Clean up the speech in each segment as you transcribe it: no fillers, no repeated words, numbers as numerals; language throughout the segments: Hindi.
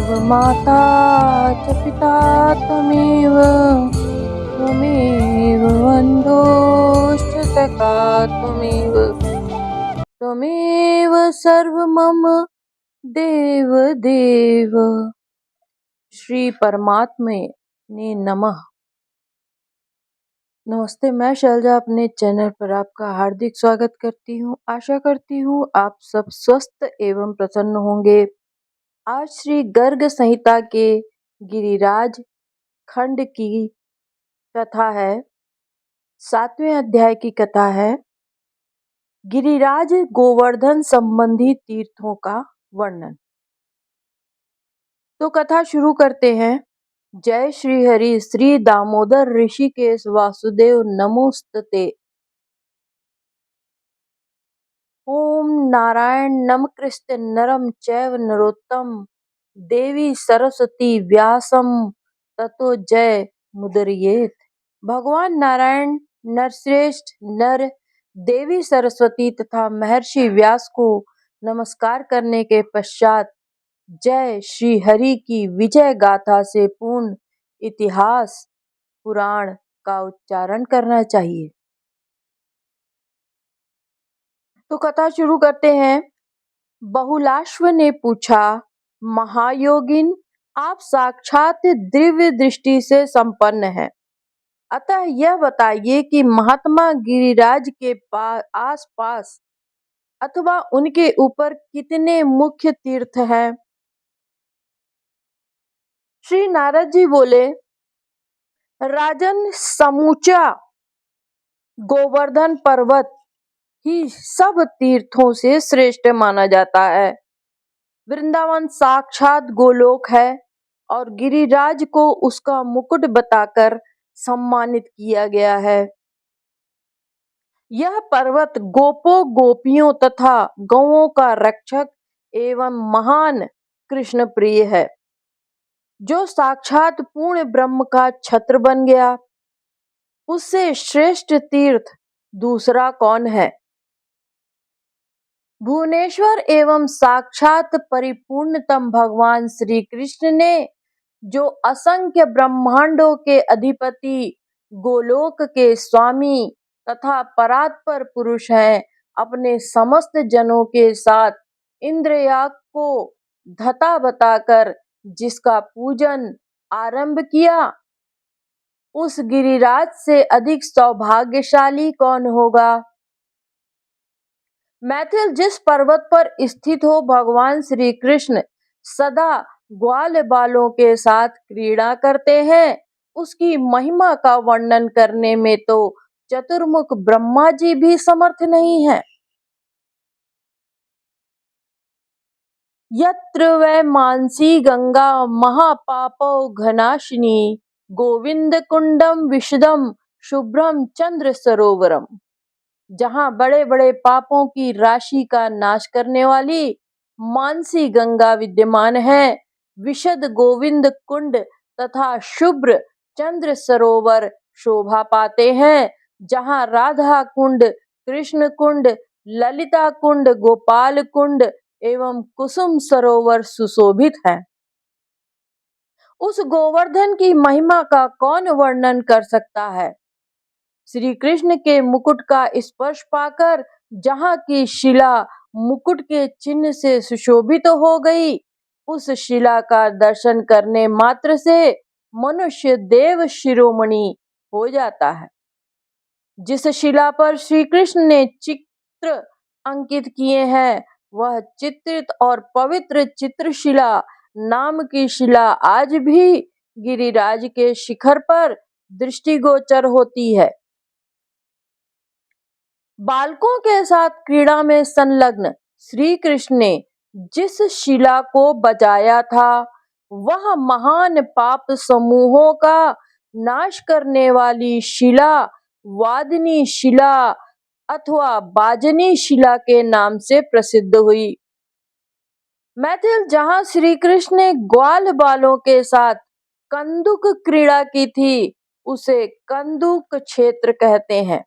त्वमेव माता च पिता त्वमेव बन्धुश्च सखा त्वमेव सर्वमम देव देव। श्री परमात्मे ने नमः। नमस्ते, मैं शैलजा अपने चैनल पर आपका हार्दिक स्वागत करती हूँ। आशा करती हूँ आप सब स्वस्थ एवं प्रसन्न होंगे। आज श्री गर्ग संहिता के गिरिराज खंड की कथा है। 7वें अध्याय की कथा है गिरिराज गोवर्धन संबंधी तीर्थों का वर्णन। तो कथा शुरू करते हैं। जय श्री हरि श्री दामोदर ऋषिकेश वासुदेव नमोस्तुते। ओम नारायण नमकृत्य नरं चैव नरोत्तम देवी सरस्वती व्यासम ततो जय मुदीरयेत्। भगवान नारायण नरश्रेष्ठ नर देवी सरस्वती तथा महर्षि व्यास को नमस्कार करने के पश्चात जय श्री हरि की विजय गाथा से पूर्ण इतिहास पुराण का उच्चारण करना चाहिए। तो कथा शुरू करते हैं। बहुलाश्व ने पूछा, महायोगिन, आप साक्षात दिव्य दृष्टि से संपन्न हैं, अतः यह बताइए कि महात्मा गिरिराज के आस पास अथवा उनके ऊपर कितने मुख्य तीर्थ हैं। श्री नारद जी बोले, राजन, समूचा गोवर्धन पर्वत ही सब तीर्थों से श्रेष्ठ माना जाता है। वृंदावन साक्षात गोलोक है और गिरिराज को उसका मुकुट बताकर सम्मानित किया गया है। यह पर्वत गोपों गोपियों तथा गौओं का रक्षक एवं महान कृष्ण प्रिय है, जो साक्षात पूर्ण ब्रह्म का छत्र बन गया। उससे श्रेष्ठ तीर्थ दूसरा कौन है। भुवनेश्वर एवं साक्षात परिपूर्णतम भगवान श्री कृष्ण ने जो असंख्य ब्रह्मांडों के अधिपति, गोलोक के स्वामी तथा परात्पर पुरुष हैं, अपने समस्त जनों के साथ इंद्रयाग को धता बताकर जिसका पूजन आरंभ किया, उस गिरिराज से अधिक सौभाग्यशाली कौन होगा। मैथिल जिस पर्वत पर स्थित हो भगवान श्री कृष्ण सदा ग्वाल बालों के साथ क्रीड़ा करते हैं, उसकी महिमा का वर्णन करने में तो चतुर्मुख ब्रह्मा जी भी समर्थ नहीं है। यत्र वै मानसी गंगा महापापौ घनाशिनी गोविंद कुंडम विशदम शुभ्रम चंद्र सरोवरम। जहाँ बड़े बड़े पापों की राशि का नाश करने वाली मानसी गंगा विद्यमान है, विशद गोविंद कुंड तथा शुभ्र चंद्र सरोवर शोभा पाते हैं, जहाँ राधा कुंड, कृष्ण कुंड, ललिता कुंड, गोपाल कुंड एवं कुसुम सरोवर सुशोभित है। उस गोवर्धन की महिमा का कौन वर्णन कर सकता है। श्री कृष्ण के मुकुट का स्पर्श पाकर जहाँ की शिला मुकुट के चिन्ह से सुशोभित हो गई, उस शिला का दर्शन करने मात्र से मनुष्य देव शिरोमणि हो जाता है। जिस शिला पर श्री कृष्ण ने चित्र अंकित किए हैं, वह चित्रित और पवित्र चित्रशिला नाम की शिला आज भी गिरिराज के शिखर पर दृष्टिगोचर होती है। बालकों के साथ क्रीड़ा में संलग्न श्री कृष्ण ने जिस शिला को बजाया था, वह महान पाप समूहों का नाश करने वाली शिला वादिनी शिला अथवा बाजनी शिला के नाम से प्रसिद्ध हुई। मैथिल जहाँ श्री कृष्ण ने ग्वाल बालों के साथ कंदुक क्रीड़ा की थी, उसे कंदुक क्षेत्र कहते हैं।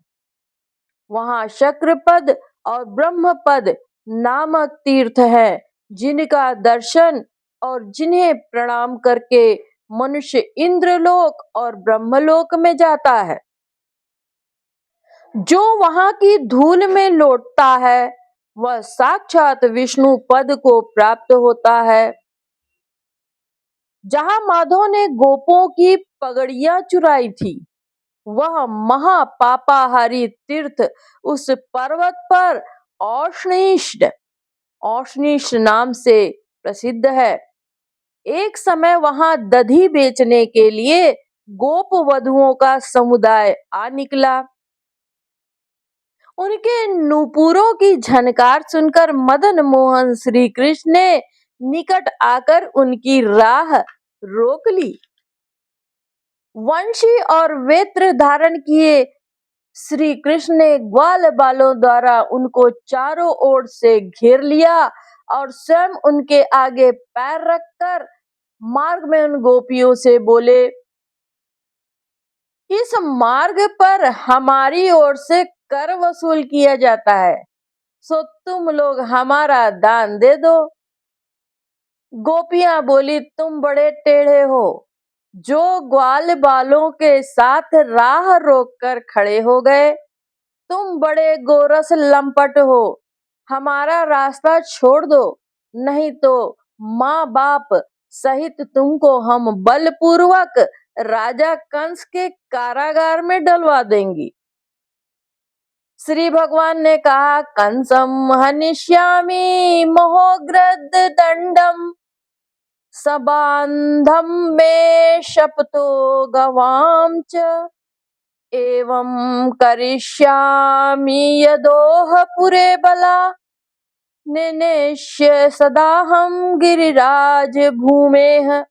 वहाँ शक्रपद और ब्रह्मपद नामक तीर्थ है, जिनका दर्शन और जिन्हें प्रणाम करके मनुष्य इंद्रलोक और ब्रह्मलोक में जाता है। जो वहां की धूल में लौटता है वह साक्षात विष्णु पद को प्राप्त होता है। जहां माधव ने गोपों की पगड़ियां चुराई थी वह महापापाहारी तीर्थ उस पर्वत पर औष्णिष्ठ औष्णिष्ठ नाम से प्रसिद्ध है। एक समय वहां दधी बेचने के लिए गोप वधुओं का समुदाय आ निकला। उनके नूपुरों की झनकार सुनकर मदन मोहन श्री कृष्ण ने निकट आकर उनकी राह रोक ली। वंशी और वेत्र धारण किए श्री कृष्ण ने ग्वाल बालों द्वारा उनको चारों ओर से घेर लिया और स्वयं उनके आगे पैर रखकर मार्ग में उन गोपियों से बोले, इस मार्ग पर हमारी ओर से कर वसूल किया जाता है, सो तुम लोग हमारा दान दे दो। गोपियां बोली, तुम बड़े टेढ़े हो, जो ग्वाल बालों के साथ राह रोककर खड़े हो गए। तुम बड़े गोरस लंपट हो, हमारा रास्ता छोड़ दो, नहीं तो माँ बाप सहित तुमको हम बलपूर्वक राजा कंस के कारागार में डलवा देंगी। श्री भगवान ने कहा, कंसम हनिष्यामि महोग्रद दंडम सबांधम में शपतो गवाम च एवं करिष्यामि यदोह पुरे बला निनेष्य सदाहम गिरिराज भूमेह।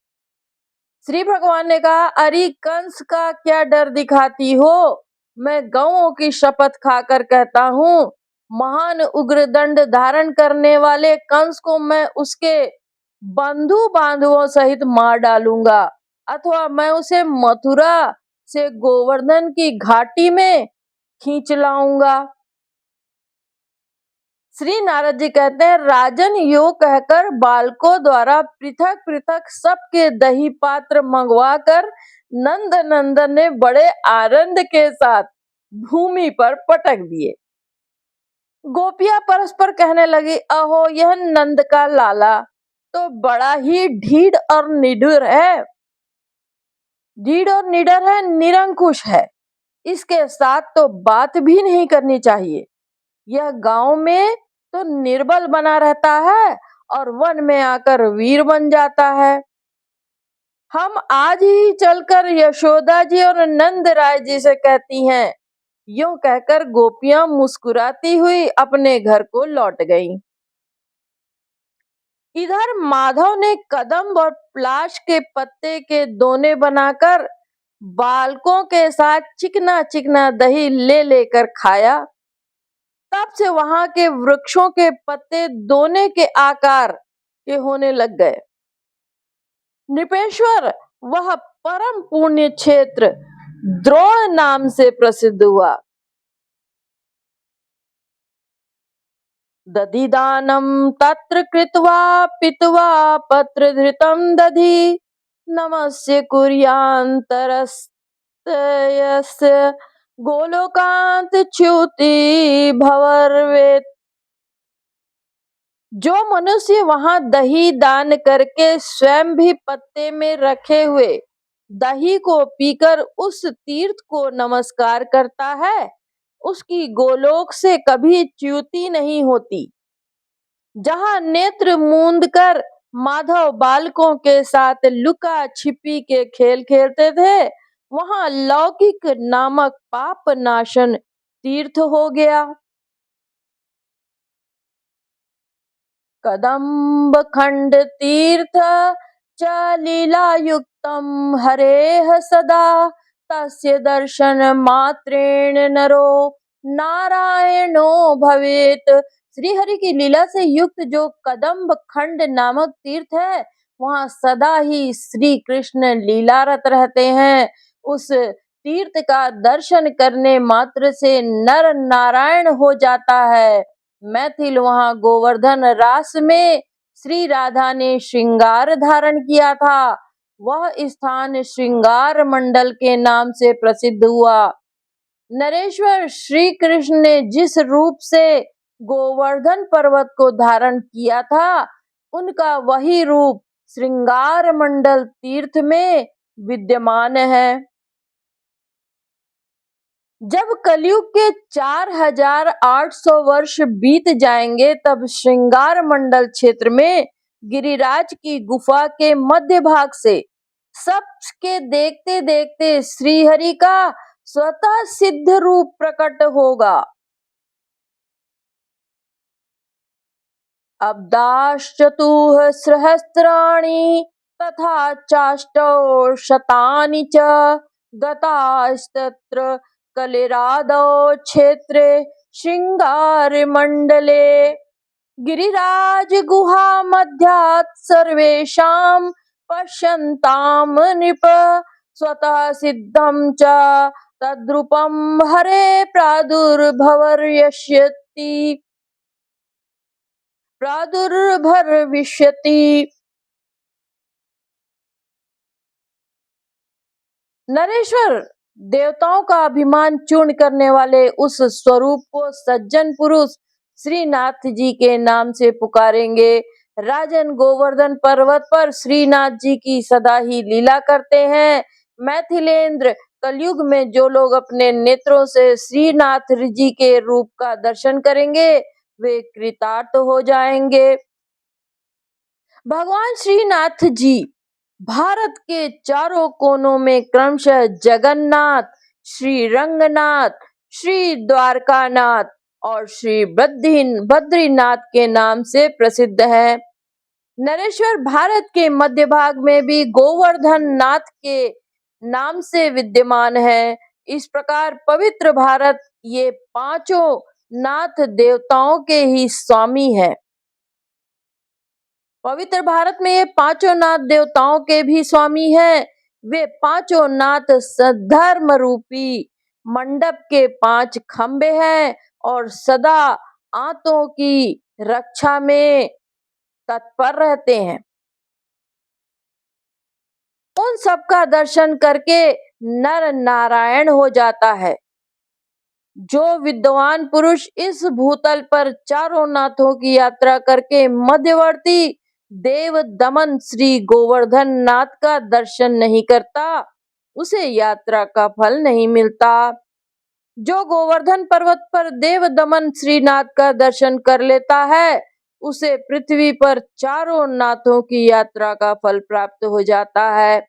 श्री भगवान ने कहा, अरे कंस का क्या डर दिखाती हो, मैं गौओं की शपथ खाकर कहता हूँ, महान उग्र दंड धारण करने वाले कंस को मैं उसके बंधु बांधवों सहित मार डालूंगा, अथवा मैं उसे मथुरा से गोवर्धन की घाटी में खींच लाऊंगा। श्री नारद जी कहते हैं, राजन यो कहकर बालकों द्वारा पृथक पृथक सबके दही पात्र मंगवाकर नंद नंदन ने बड़े आनंद के साथ भूमि पर पटक दिए। गोपियां परस्पर कहने लगी, अहो यह नंद का लाला तो बड़ा ही ढीठ और निडर है, निरंकुश है, इसके साथ तो बात भी नहीं करनी चाहिए। यह गांव में तो निर्बल बना रहता है और वन में आकर वीर बन जाता है। हम आज ही चलकर यशोदा जी और नंद राय जी से कहती हैं। यूं कहकर गोपियां मुस्कुराती हुई अपने घर को लौट गईं। इधर माधव ने कदम्ब और प्लाश के पत्ते के दोने बनाकर बालकों के साथ चिकना चिकना दही ले लेकर खाया। तब से वहां के वृक्षों के पत्ते दोने के आकार के होने लग गए। नृपेश्वर वह परम पुण्य क्षेत्र द्रोण नाम से प्रसिद्ध हुआ। दधिदानम तत्र कृत्वा पित्वा पत्र धृतम दधि नमस्य कुर्यान्तरस्य गोलोकांत च्युति भवर्वेत। जो मनुष्य वहां दही दान करके स्वयं भी पत्ते में रखे हुए दही को पीकर उस तीर्थ को नमस्कार करता है, उसकी गोलोक से कभी च्युति नहीं होती। जहां नेत्र मूंद कर माधव बालकों के साथ लुका छिपी के खेल खेलते थे, वहां लौकिक नामक पाप नाशन तीर्थ हो गया। कदम्ब खंड तीर्थ च लीला युक्तम हरेह सदा तस्य दर्शन मात्रेण नरो नारायणो भवेत। श्री हरि की लीला से युक्त जो कदम्ब खंड नामक तीर्थ है, वहां सदा ही श्री कृष्ण लीलारत रहते हैं। उस तीर्थ का दर्शन करने मात्र से नर नारायण हो जाता है। मैथिल वहां गोवर्धन रास में श्री राधा ने श्रृंगार धारण किया था, वह स्थान श्रृंगार मंडल के नाम से प्रसिद्ध हुआ। नरेश्वर श्री कृष्ण ने जिस रूप से गोवर्धन पर्वत को धारण किया था, उनका वही रूप श्रृंगार मंडल तीर्थ में विद्यमान है। जब कलयुग के 4800 वर्ष बीत जाएंगे, तब श्रृंगार मंडल क्षेत्र में गिरिराज की गुफा के मध्य भाग से सबके देखते देखते श्रीहरि का स्वतः सिद्ध रूप प्रकट होगा। अब्दाश्चतुः सहस्राणि तथा चाष्टौ शतानि च गतास्तत्र कलिरादौ क्षेत्रे श्रृंगार मंडले। गिरिराज गुहा मध्यात् सर्वेषां पश्यन्तां नृप स्वतः सिद्धं च तद्रूपं हरे प्रादुर्भविष्यति। नरेश्वर देवताओं का अभिमान चूर्ण करने वाले उस स्वरूप को सज्जन पुरुष श्रीनाथ जी के नाम से पुकारेंगे। राजन, गोवर्धन पर्वत पर श्रीनाथ जी की सदा ही लीला करते हैं। मैथिलेंद्र, कलयुग में जो लोग अपने नेत्रों से श्रीनाथ जी के रूप का दर्शन करेंगे, वे कृतार्थ हो जाएंगे। भगवान श्रीनाथ जी भारत के चारों कोनों में क्रमशः जगन्नाथ, श्री रंगनाथ, श्री द्वारकानाथ और श्री बद्रीनाथ के नाम से प्रसिद्ध है। नरेश्वर भारत के मध्य भाग में भी गोवर्धन नाथ के नाम से विद्यमान है। इस प्रकार पवित्र भारत ये पांचों नाथ देवताओं के ही स्वामी है। पवित्र भारत में ये पांचों नाथ देवताओं के भी स्वामी हैं। वे पांचों नाथ सद्धर्म रूपी मंडप के 5 खंबे हैं और सदा आंतों की रक्षा में तत्पर रहते हैं। उन सबका दर्शन करके नर नारायण हो जाता है। जो विद्वान पुरुष इस भूतल पर चारों नाथों की यात्रा करके मध्यवर्ती देव दमन श्री गोवर्धन नाथ का दर्शन नहीं करता, उसे यात्रा का फल नहीं मिलता। जो गोवर्धन पर्वत पर देव दमन श्रीनाथ का दर्शन कर लेता है, उसे पृथ्वी पर चारों नाथों की यात्रा का फल प्राप्त हो जाता है।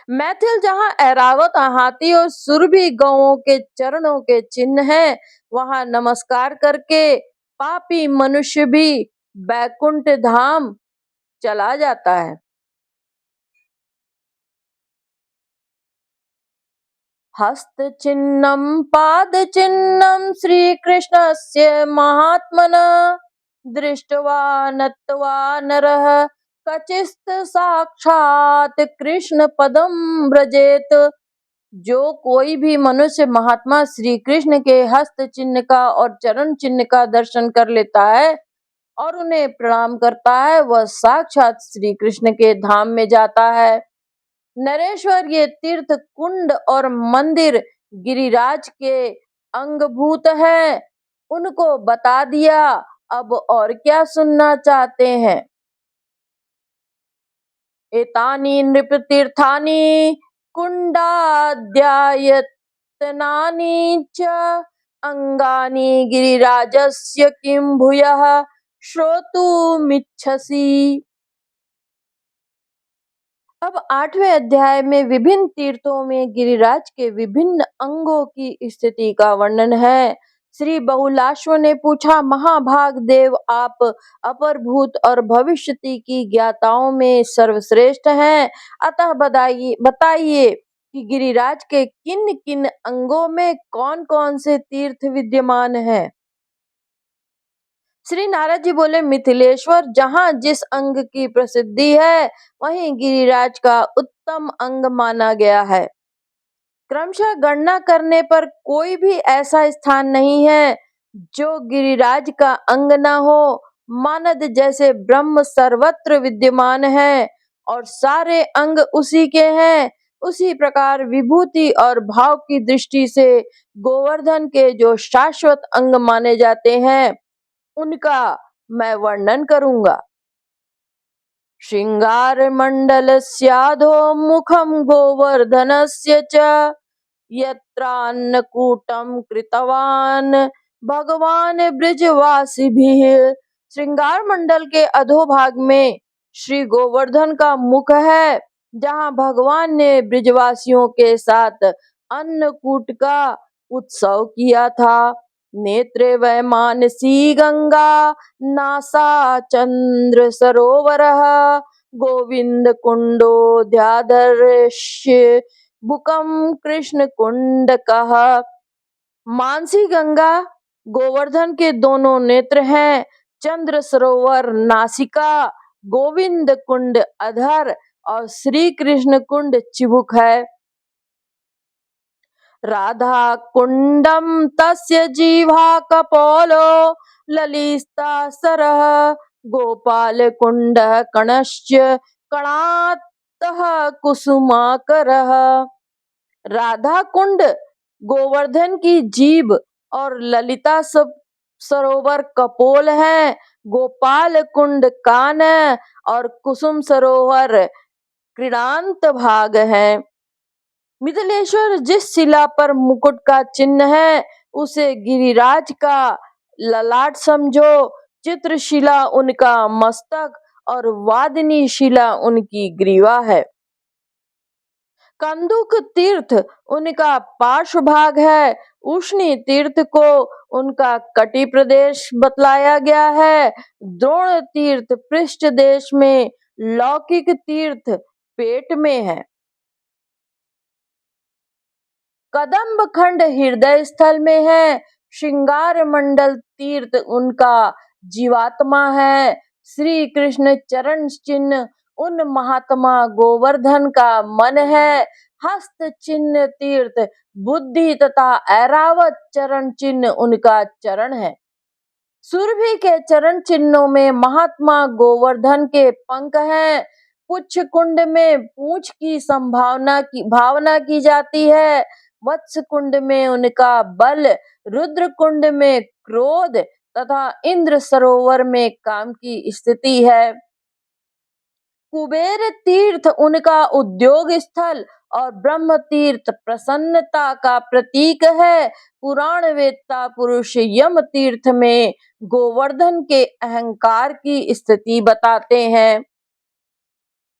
मैथिल जहाँ ऐरावत हाथी और सुरभि गौओं के चरणों के चिन्ह हैं, वहाँ नमस्कार करके पापी मनुष्य भी बैकुंठ धाम चला जाता है। हस्त चिन्हम पाद चिन्हम श्री कृष्णस्य महात्मनः दृष्ट्वा नत्वा नरः कचिस्त साक्षात कृष्ण पदम व्रजेत। जो कोई भी मनुष्य महात्मा श्री कृष्ण के हस्त चिन्ह का और चरण चिन्ह का दर्शन कर लेता है और उन्हें प्रणाम करता है, वह साक्षात श्री कृष्ण के धाम में जाता है। नरेश्वर ये तीर्थ कुंड और मंदिर गिरिराज के अंगभूत है। उनको बता दिया, अब और क्या सुनना चाहते हैं। एतानि नृपतीर्थानि कुंडाद्यायतनानि च अंगानि गिरिराजस्य किं भूयः श्रोतुमिच्छसि। अब 8वें अध्याय में विभिन्न तीर्थों में गिरिराज के विभिन्न अंगों की स्थिति का वर्णन है। श्री बहुलाश्व ने पूछा, महाभाग देव, आप अपर भूत और भविष्यति की ज्ञाताओं में सर्वश्रेष्ठ हैं, अतः बताइए कि गिरिराज के किन किन अंगों में कौन कौन से तीर्थ विद्यमान हैं। श्री नारद जी बोले, मिथिलेश्वर, जहाँ जिस अंग की प्रसिद्धि है, वहीं गिरिराज का उत्तम अंग माना गया है। क्रमशः गणना करने पर कोई भी ऐसा स्थान नहीं है जो गिरिराज का अंग न हो। मानद जैसे ब्रह्म सर्वत्र विद्यमान है और सारे अंग उसी के हैं, उसी प्रकार विभूति और भाव की दृष्टि से गोवर्धन के जो शाश्वत अंग माने जाते हैं, उनका मैं वर्णन करूंगा। श्रृंगार मंडलस्याधो मुखम गोवर्धनस्य च यत्रान्नकूटं कृतवान भगवान ब्रिजवासिभिः। श्रृंगार मंडल के अधोभाग में श्री गोवर्धन का मुख है, जहाँ भगवान ने ब्रिजवासियों के साथ अन्नकूट का उत्सव किया था। नेत्रे वै मानसी गंगा नासा चंद्र सरोवरः गोविंद कुंडोध्याधरस्य बुकम कृष्ण कुंड कहा। मानसी गंगा गोवर्धन के दोनों नेत्र हैं, चंद्र सरोवर नासिका, गोविंद कुंड अधर और श्री कृष्ण कुंड चिबुक है। राधा कुंडम तस्य जीवा कपोलो ललिता सरः गोपाल कुंड कणश्च कणातः कुसुमाकरः। राधा कुंड गोवर्धन की जीभ और ललिता सरोवर कपोल है, गोपाल कुंड कान है और कुसुम सरोवर क्रीड़ांत भाग है। मिथिलेश्वर जिस शिला पर मुकुट का चिन्ह है, उसे गिरिराज का ललाट समझो। चित्रशिला उनका मस्तक और वादिनी शिला उनकी ग्रीवा है। कंदुक तीर्थ उनका पार्श्व भाग है। उष्णी तीर्थ को उनका कटी प्रदेश बतलाया गया है। द्रोण तीर्थ पृष्ठ देश में, लौकिक तीर्थ पेट में है। कदम्ब खंड हृदय स्थल में है। श्रृंगार मंडल तीर्थ उनका जीवात्मा है। श्री कृष्ण चरण चिन्ह उन महात्मा गोवर्धन का मन है। हस्त चिन्ह तीर्थ बुद्धि तथा ऐरावत चरण चिन्ह उनका चरण है। सुरभि के चरण चिन्हों में महात्मा गोवर्धन के पंख हैं। पुच्छ कुंड में पूंछ की भावना की जाती है। वत्स कुंड में उनका बल, रुद्र कुंड में क्रोध तथा इंद्र सरोवर में काम की स्थिति है। कुबेर तीर्थ उनका उद्योग स्थल और ब्रह्म तीर्थ प्रसन्नता का प्रतीक है। पुराण वेत्ता पुरुष यम तीर्थ में गोवर्धन के अहंकार की स्थिति बताते हैं।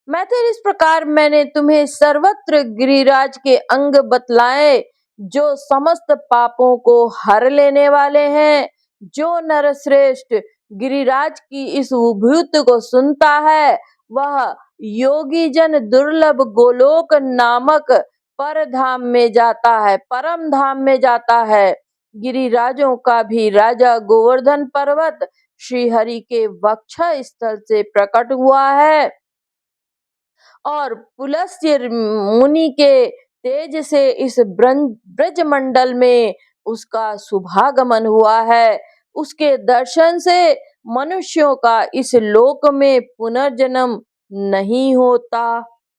मैथिल, इस प्रकार मैंने तुम्हें सर्वत्र गिरिराज के अंग बतलाए, जो समस्त पापों को हर लेने वाले हैं। जो नरश्रेष्ठ गिरिराज की इस विभूति को सुनता है, वह योगी जन दुर्लभ गोलोक नामक परधाम में जाता है, परम धाम में जाता है। गिरिराजों का भी राजा गोवर्धन पर्वत श्री हरि के वक्ष स्थल से प्रकट हुआ है और पुलस्त्य मुनि के तेज से इस ब्रज मंडल में उसका शुभागमन हुआ है। उसके दर्शन से मनुष्यों का इस लोक में पुनर्जन्म नहीं होता।